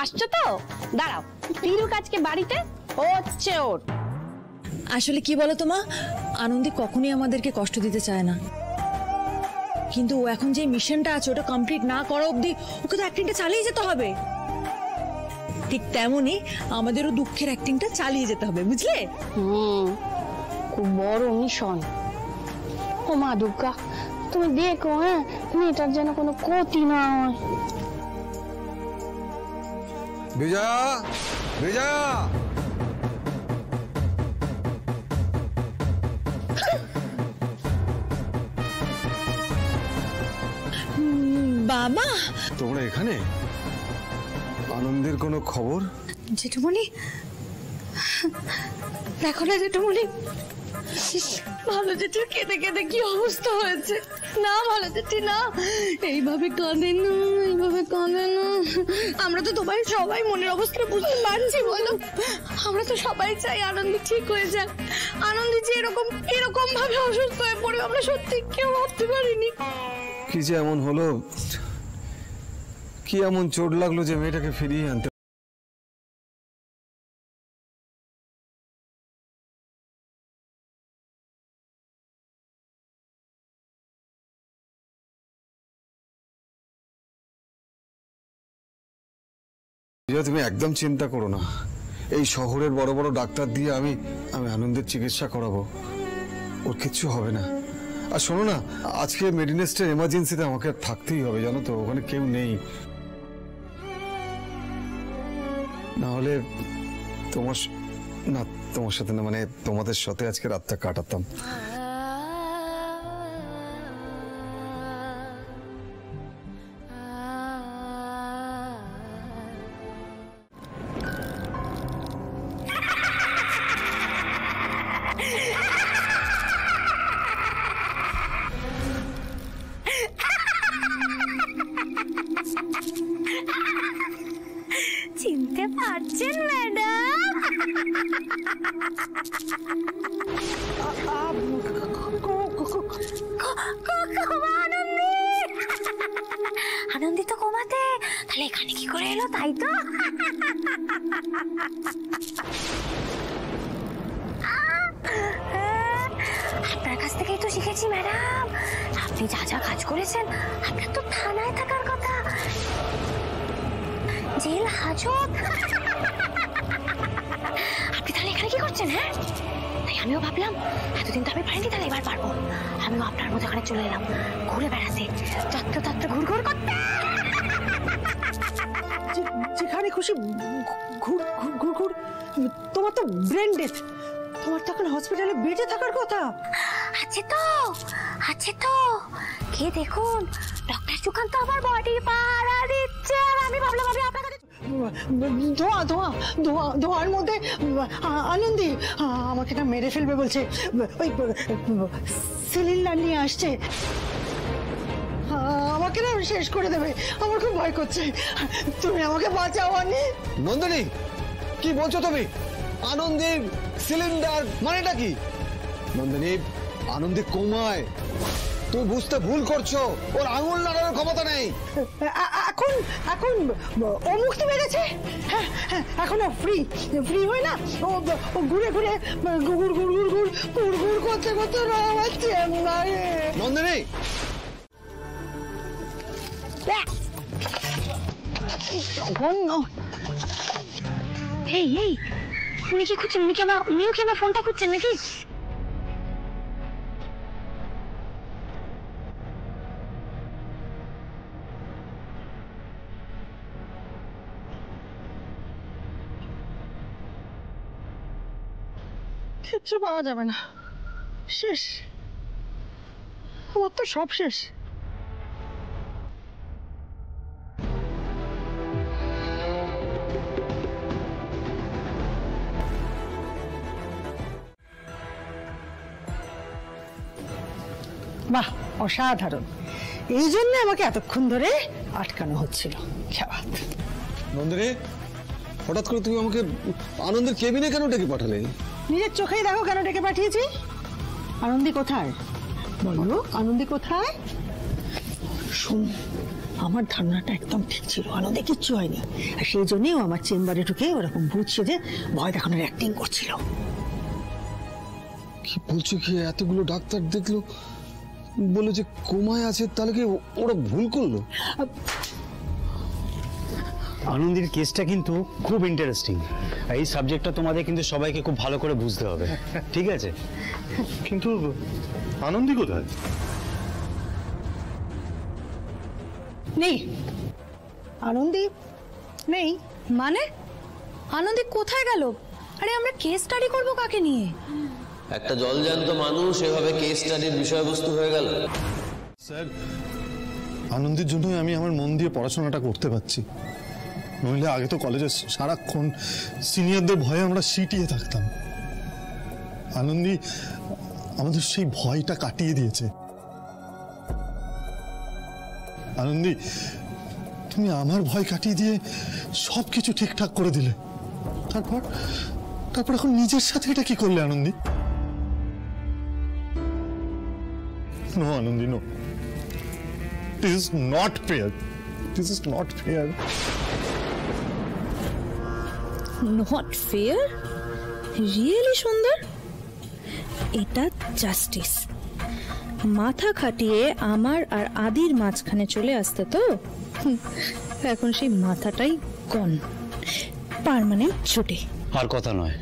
আসছো তো? দাঁড়াও, পিরুক আজকে বাড়িতে হচ্ছে ওর। আসলে কি বলো তো মা, আনন্দী কখনোই আমাদেরকে কষ্ট দিতে চায় না, কিন্তু ও এখন যে মিশনটা আছে ওটা কমপ্লিট না করা অবধি ওকে তো অ্যাক্টিংটা চালিয়ে যেতে হবে। ঠিক তেমনই আমাদেরও দুঃখের অ্যাক্টিংটা চালিয়ে যেতে হবে, বুঝলে? খুব বড় মিশন। ও মা দুর্গা, তুমি দেখো হ্যাঁ, মেয়েটার যেন কোনো ক্ষতি না হয়। বিজয়া, বিজয়া, বাবা তোমরা এখানে? আনন্দের কোনো খবর? জেঠুমণি দেখো না জেঠুমণি, ভালো জেঠির কেঁদে কেঁদে কি অবস্থা হয়েছে। না ভালো জেঠি না, এইভাবে কাঁদে না, এইভাবে কাঁদে না। আমরা তো তোমার সবাই মনের অবস্থা বুঝতে পারছি, বলো? আমরা তো সবাই চাই আনন্দী ঠিক হয়ে যাক। আনন্দী যে এরকম ভাবে অসুস্থ হয়ে পড়বে আমরা সত্যি কেউ ভাবতে পারিনি। কি যে এমন হলো, কি এমন চোট লাগলো যে মেয়েটাকে ফিরিয়ে আনতে? তুমি একদম চিন্তা করো না, এই শহরের বড় বড় ডাক্তার দিয়ে আমি আনন্দের চিকিৎসা করাবো, ওর কিচ্ছু হবে না। আর শোনো না, আজকে মেডিনেস্টের এমার্জেন্সিতে আমাকে থাকতেই হবে, জানো তো, ওখানে কেউ নেই। না হলে তোমার সাথে না, মানে তোমাদের সাথে আজকে রাতটা কাটাতাম। চিনতে পারছেন ম্যাডাম? আনন্দী তো কোমাতে, তাহলে এখানে কি করে এলো? তাই তো আপনার কাছ থেকেই তো শিখেছি ম্যাডাম। আপনি যা যা কাজ করেছেন, আপনার তো থানায় থাকার কথা, জেল হাজত। আপনি তাহলে এখানে কি করছেন? হ্যাঁ, তাই আমিও ভাবলাম এতদিন তো আমি পারিনি, তাহলে এবার পারবো। আমিও আপনার মতো এখানে চলে এলাম ঘুরে বেড়াতে, যত্র তত্র ঘুরঘুর করতে। যেখানে খুশি ঘুর ঘুর ঘুর। তোমার তো ব্রেন ডেথ, তোমার তো এখন হসপিটালে বেডে থাকার কথা। আছে তো, আছে তো। কে দেখুন, ডক্টর সুকান্ত আমার বডি পাহারা দিচ্ছে, আর আমি ভাবলাম আমি আপনার কাছে ধোঁয়া ধোঁয়া ধোঁয়া ধোঁয়ার মধ্যে আনন্দী আমাকে না মেরে ফেলবে বলছে, ওই সিলিন্ডার নিয়ে আসছে, আমাকে না শেষ করে দেবে। আমার খুব ভয় করছে, তুমি আমাকে বাঁচাও। নন্দিনী, কি বলছো তুমি? আনন্দীর সিলিন্ডার মানেটা কি? নন্দিনী, আনন্দী কোমায়, তুমি বুঝতে ভুল করছো। ওর আঙুল নাড়ানোর ক্ষমতা নেই। এখন এখন ও মুক্তি পেয়েছে, হ্যাঁ হ্যাঁ, এখন ফ্রি ফ্রি হয় না, ও ঘুরে ঘুরে গুড় গুড় গুড় গুড় গুড় গুড় করতে করতে আমার চেম্বারে। নন্দিনী, এই এই, উনি কি খুঁজছেন? উনি কি আমার ফোনটা খুঁজছেন নাকি? কিচ্ছু পাওয়া যাবে না, শেষ, ওর তো সব শেষ। বাহ, অসাধারণ। এই জন্য আমাকে এতক্ষণ ধরে আটকানো হচ্ছিল। নন্দিনী, হঠাৎ করে তুমি আমাকে আনন্দের কেবিনে কেন ডেকে পাঠালে? নিজের চোখেই দেখো কেন ডেকে পাঠিয়েছি। আনন্দী কোথায় বলো, আনন্দী কোথায়? শোন, আমার ধারণাটা একদম ঠিক ছিল, আনন্দে কিচ্ছু হয়নি। আর সেই জন্যই আমার চেম্বারে ঢুকে ওরকম ভূত সেজে ভয় দেখানোর অ্যাক্টিং করছিল। কি বলছো কি? এতগুলো ডাক্তার দেখলো, বলে যে কোমায় আছে, তাহলে কি ওরা ভুল করলো? আনন্দের কেসটা কিন্তু খুব ইন্টারেস্টিং। এই সাবজেক্টটা তোমাদের কিন্তু সবাইকে খুব ভালো করে বুঝতে হবে, ঠিক আছে? কিন্তু আনন্দি কোথায়? নেই, আনন্দী নেই। মানে আনন্দী কোথায় গেল? আরে আমরা কেস স্টাডি করবো কাকে নিয়ে? একটা জলজ্যান্ত মানুষ এভাবে কেস স্টাডির বিষয়বস্তু হয়ে গেল। স্যার, আনন্দের জন্যই আমি আমার মন দিয়ে পড়াশোনাটা করতে পারছি। নইলে আগে তো কলেজে সারাক্ষণ সিনিয়রদের ভয়ে আমরা সিটিয়ে থাকতাম। আনন্দি আমাদের সেই ভয়টা কাটিয়ে দিয়েছে। আনন্দি, তুমি আমার ভয় কাটিয়ে দিয়ে সবকিছু ঠিকঠাক করে দিলে। তারপর এখন নিজের সাথে এটা কি করলে Anandi? No Anandi, no, this is not fair, this is not fair. Not fair? Really সুন্দর, এটা জাস্টিস। মাথা খাটিয়ে আমার আর আদির মাঝখানে চলে আসতে তো এখন সেই মাথাটাই গন, পার্মানেন্ট ছুটি। আর কথা নয়,